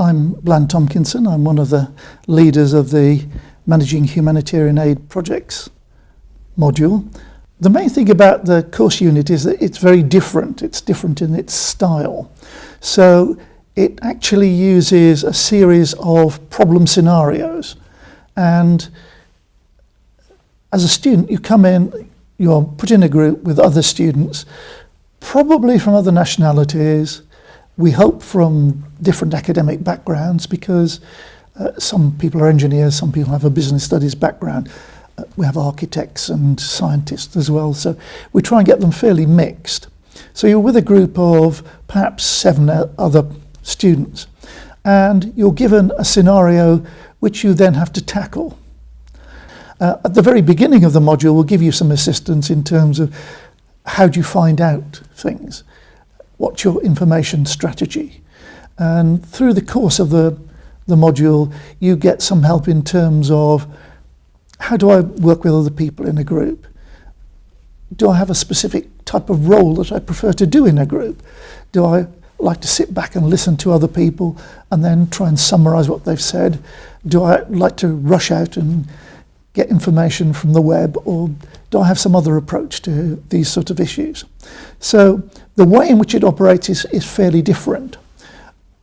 I'm Bland Tomkinson. I'm one of the leaders of the Managing Humanitarian Aid Projects module. The main thing about the course unit is that it's very different. It's different in its style. So it actually uses a series of problem scenarios. And as a student, you come in, you're put in a group with other students, probably from other nationalities. We hope from different academic backgrounds, because some people are engineers, some people have a business studies background. We have architects and scientists as well, so we try and get them fairly mixed. So you're with a group of perhaps 7 other students, and you're given a scenario which you then have to tackle. At the very beginning of the module, we'll give you some assistance in terms of how do you find out things, what's your information strategy. And through the course of the module, you get some help in terms of how do I work with other people in a group? Do I have a specific type of role that I prefer to do in a group? Do I like to sit back and listen to other people and then try and summarize what they've said? Do I like to rush out and get information from the web, or do I have some other approach to these sort of issues? So the way in which it operates is fairly different.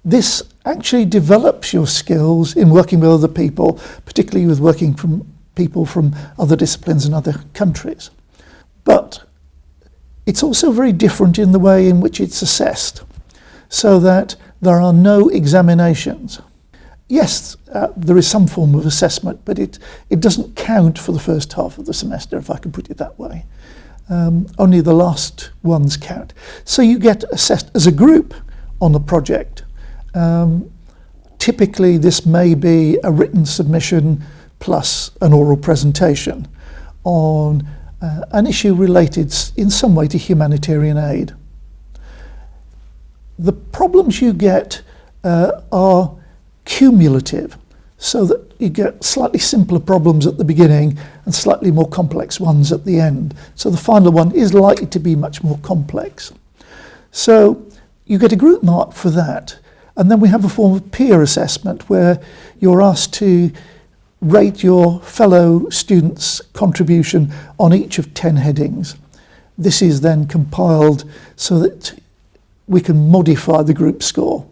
This actually develops your skills in working with other people, particularly with working from people from other disciplines and other countries. But it's also very different in the way in which it's assessed, so that there are no examinations. Yes, there is some form of assessment, but it doesn't count for the first half of the semester, if I can put it that way. Only the last ones count. So you get assessed as a group on the project. Typically, this may be a written submission plus an oral presentation on an issue related in some way to humanitarian aid. The problems you get are cumulative, so that you get slightly simpler problems at the beginning and slightly more complex ones at the end. So the final one is likely to be much more complex. So you get a group mark for that. And then we have a form of peer assessment where you're asked to rate your fellow students' contribution on each of 10 headings. This is then compiled so that we can modify the group score.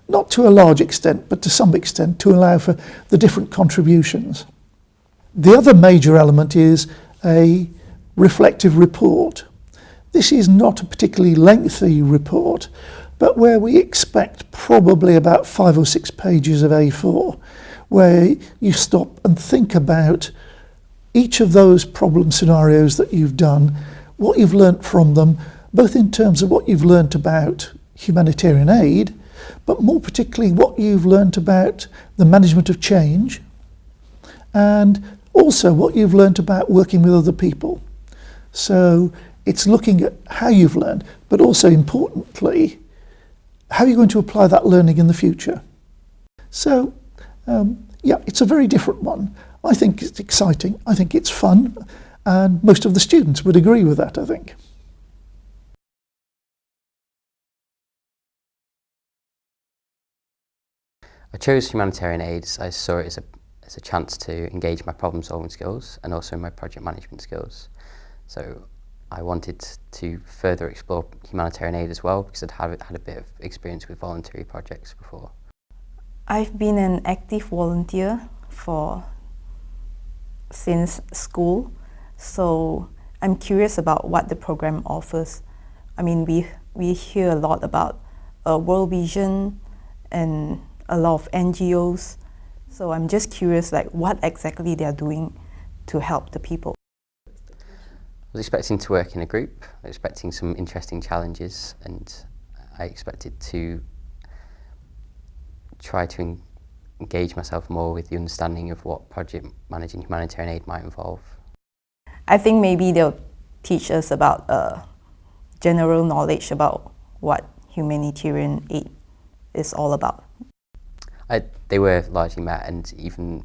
Not to a large extent, but to some extent, to allow for the different contributions. The other major element is a reflective report. This is not a particularly lengthy report, but where we expect probably about 5 or 6 pages of A4, where you stop and think about each of those problem scenarios that you've done, what you've learnt from them, both in terms of what you've learnt about humanitarian aid, but more particularly what you've learnt about the management of change, and also what you've learnt about working with other people. So it's looking at how you've learned, but also importantly, how you're going to apply that learning in the future. So yeah, it's a very different one. I think it's exciting, I think it's fun, and most of the students would agree with that, I think. I chose humanitarian aid as I saw it as a chance to engage my problem solving skills and also my project management skills. So I wanted to further explore humanitarian aid as well, because I'd had a bit of experience with voluntary projects before. I've been an active volunteer since school, so I'm curious about what the program offers. I mean, we hear a lot about World Vision and a lot of NGOs, so I'm just curious, like, what exactly they're doing to help the people. I was expecting to work in a group, expecting some interesting challenges, and I expected to try to engage myself more with the understanding of what project managing humanitarian aid might involve. I think maybe they'll teach us about general knowledge about what humanitarian aid is all about. They were largely met, and even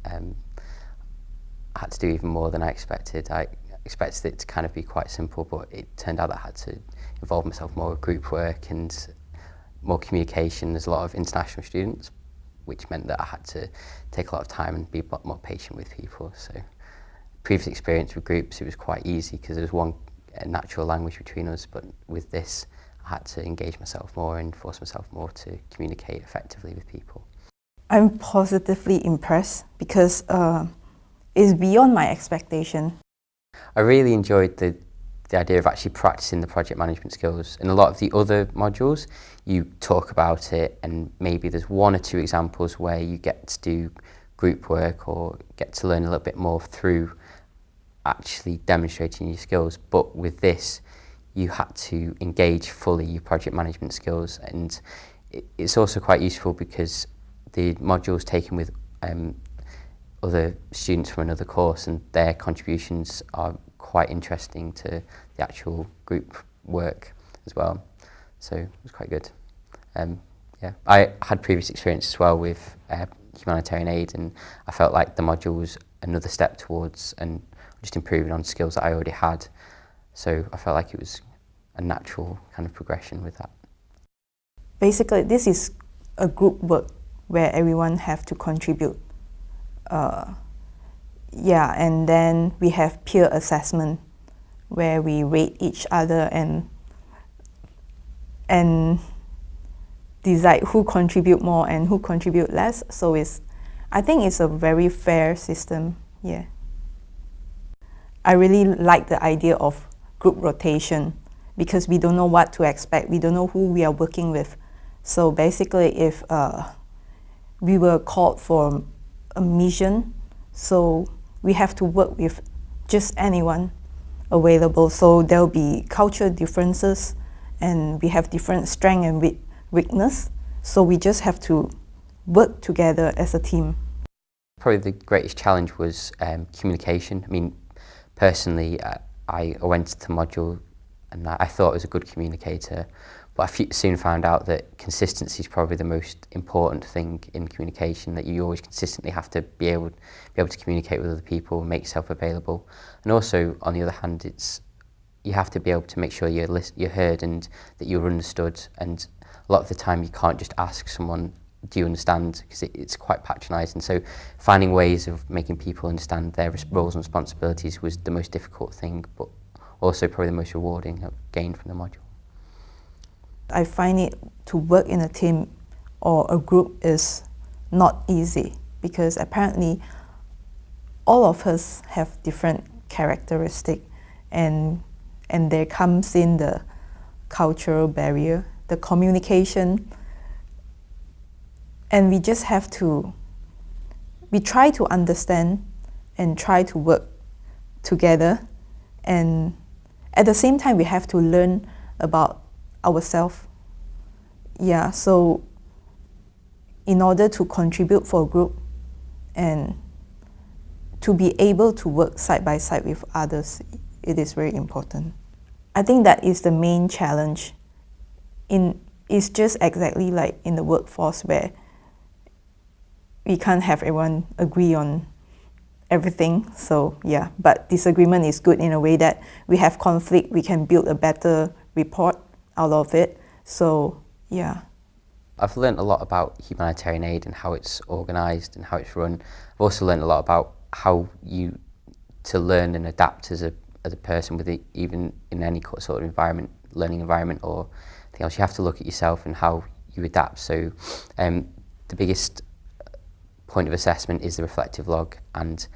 I had to do even more than I expected. I expected it to kind of be quite simple, but it turned out that I had to involve myself more with group work and more communication. There's a lot of international students, which meant that I had to take a lot of time and be a lot more patient with people. So previous experience with groups, it was quite easy because there was one natural language between us, but with this I had to engage myself more and force myself more to communicate effectively with people. I'm positively impressed because it's beyond my expectation. I really enjoyed the idea of actually practicing the project management skills. In a lot of the other modules, you talk about it and maybe there's one or two examples where you get to do group work or get to learn a little bit more through actually demonstrating your skills. But with this, you had to engage fully your project management skills, and it's also quite useful because the module's taken with other students from another course, and their contributions are quite interesting to the actual group work as well. So it was quite good. Yeah, I had previous experience as well with humanitarian aid, and I felt like the module was another step towards and just improving on skills that I already had. So I felt like it was a natural kind of progression with that. Basically, this is a group work where everyone have to contribute. Yeah, and then we have peer assessment where we rate each other and decide who contribute more and who contribute less. So I think it's a very fair system. Yeah. I really like the idea of group rotation because we don't know what to expect. We don't know who we are working with. So basically, if we were called for a mission, so we have to work with just anyone available. So there'll be cultural differences, and we have different strength and weakness. So we just have to work together as a team. Probably the greatest challenge was communication. I mean, personally, I went to the module and I thought I was a good communicator, but I soon found out that consistency is probably the most important thing in communication, that you always consistently have to be able to communicate with other people, make yourself available. And also, on the other hand, you have to be able to make sure you're heard and that you're understood. And a lot of the time you can't just ask someone, do you understand? Because it's quite patronising. So finding ways of making people understand their roles and responsibilities was the most difficult thing, but also probably the most rewarding I've gained from the module. I find it to work in a team or a group is not easy because apparently all of us have different characteristics, and there comes in the cultural barrier, the communication, and we just have to, we try to understand and try to work together, and at the same time we have to learn about ourselves. Yeah, so in order to contribute for a group and to be able to work side by side with others, it is very important. I think that is the main challenge. It's just exactly like in the workforce where we can't have everyone agree on everything. So yeah, but disagreement is good in a way that we have conflict, we can build a better report out of it. So yeah. I've learned a lot about humanitarian aid and how it's organised and how it's run. I've also learned a lot about how to learn and adapt as a person with even in any sort of environment, learning environment or anything else. You have to look at yourself and how you adapt. So the biggest point of assessment is the reflective log, and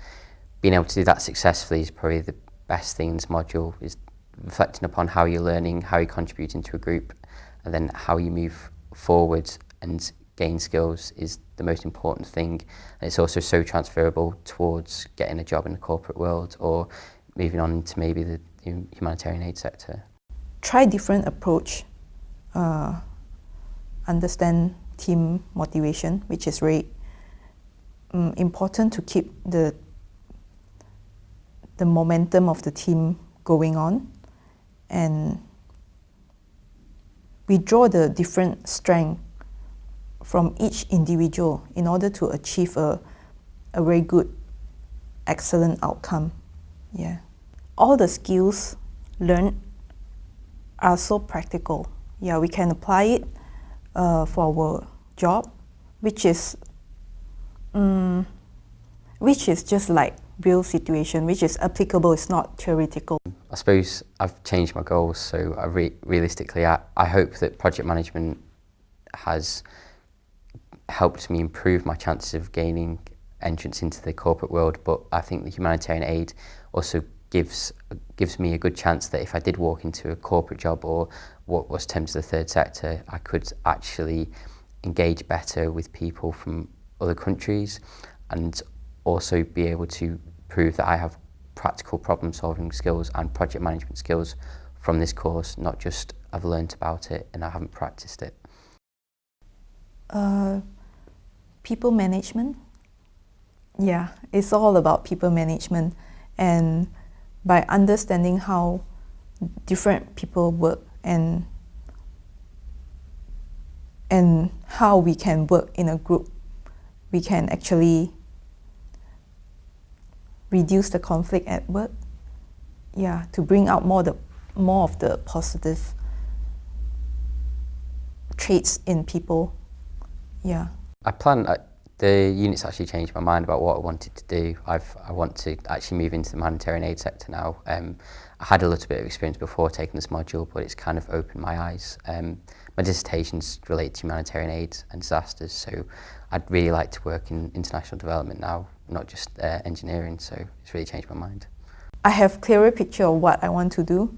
being able to do that successfully is probably the best thing in this module, is reflecting upon how you're learning, how you're contributing to a group, and then how you move forward and gain skills is the most important thing. And it's also so transferable towards getting a job in the corporate world or moving on to maybe the humanitarian aid sector. Try different approach, understand team motivation, which is very important to keep the momentum of the team going on, and we draw the different strength from each individual in order to achieve a very good, excellent outcome. Yeah. All the skills learned are so practical. Yeah, we can apply it for our job, which is just like real situation, which is applicable, it's not theoretical. I suppose I've changed my goals, so realistically I hope that project management has helped me improve my chances of gaining entrance into the corporate world, but I think the humanitarian aid also gives me a good chance that if I did walk into a corporate job or what was termed as the third sector, I could actually engage better with people from other countries and also be able to prove that I have practical problem solving skills and project management skills from this course, not just I've learnt about it and I haven't practiced it. People management. Yeah, it's all about people management, and by understanding how different people work and how we can work in a group, we can actually reduce the conflict at work. Yeah, to bring out more of the positive traits in people. Yeah. The unit's actually changed my mind about what I wanted to do. I want to actually move into the humanitarian aid sector now. I had a little bit of experience before taking this module, but it's kind of opened my eyes. My dissertation's related to humanitarian aid and disasters, so I'd really like to work in international development now, not just engineering, so it's really changed my mind. I have clearer picture of what I want to do.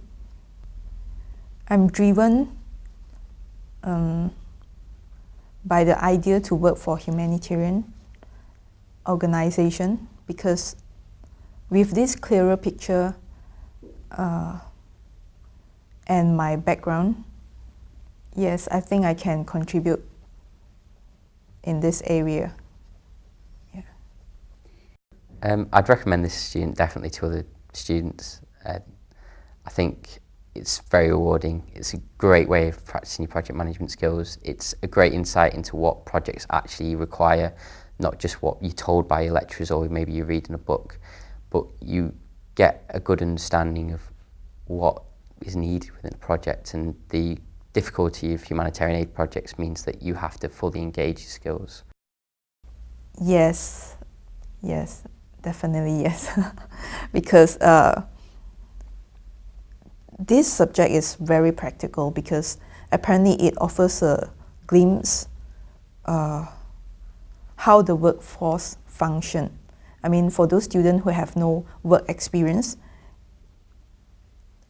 I'm driven by the idea to work for humanitarian organization, because with this clearer picture and my background, yes, I think I can contribute in this area. Yeah. I'd recommend this student definitely to other students. I think it's very rewarding. It's a great way of practicing your project management skills. It's a great insight into what projects actually require, not just what you're told by your lecturers or maybe you read in a book, but you get a good understanding of what is needed within a project, and the difficulty of humanitarian aid projects means that you have to fully engage your skills. Yes, definitely yes. Because this subject is very practical, because apparently it offers a glimpse how the workforce function. I mean, for those students who have no work experience,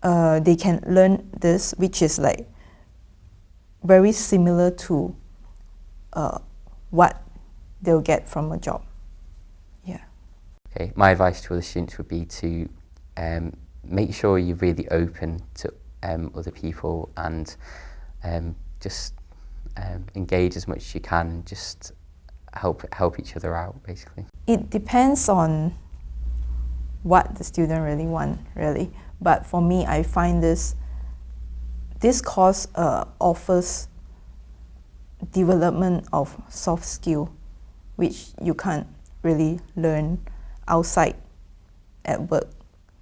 they can learn this, which is like very similar to what they'll get from a job. Yeah. Okay, my advice to other students would be to make sure you're really open to other people and just engage as much as you can, and just help each other out, basically. It depends on what the student really want, really. But for me, I find this course offers development of soft skill, which you can't really learn outside at work.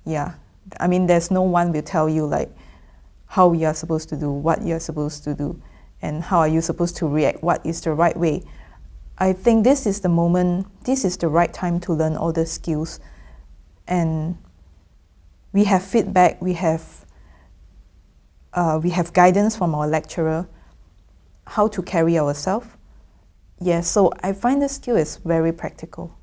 Yeah. I mean, there's no one will tell you like how you are supposed to do, what you are supposed to do, and how are you supposed to react, what is the right way. I think this is the moment, this is the right time to learn all the skills. And we have feedback, we have guidance from our lecturer, how to carry ourselves. Yes, so I find the skill is very practical.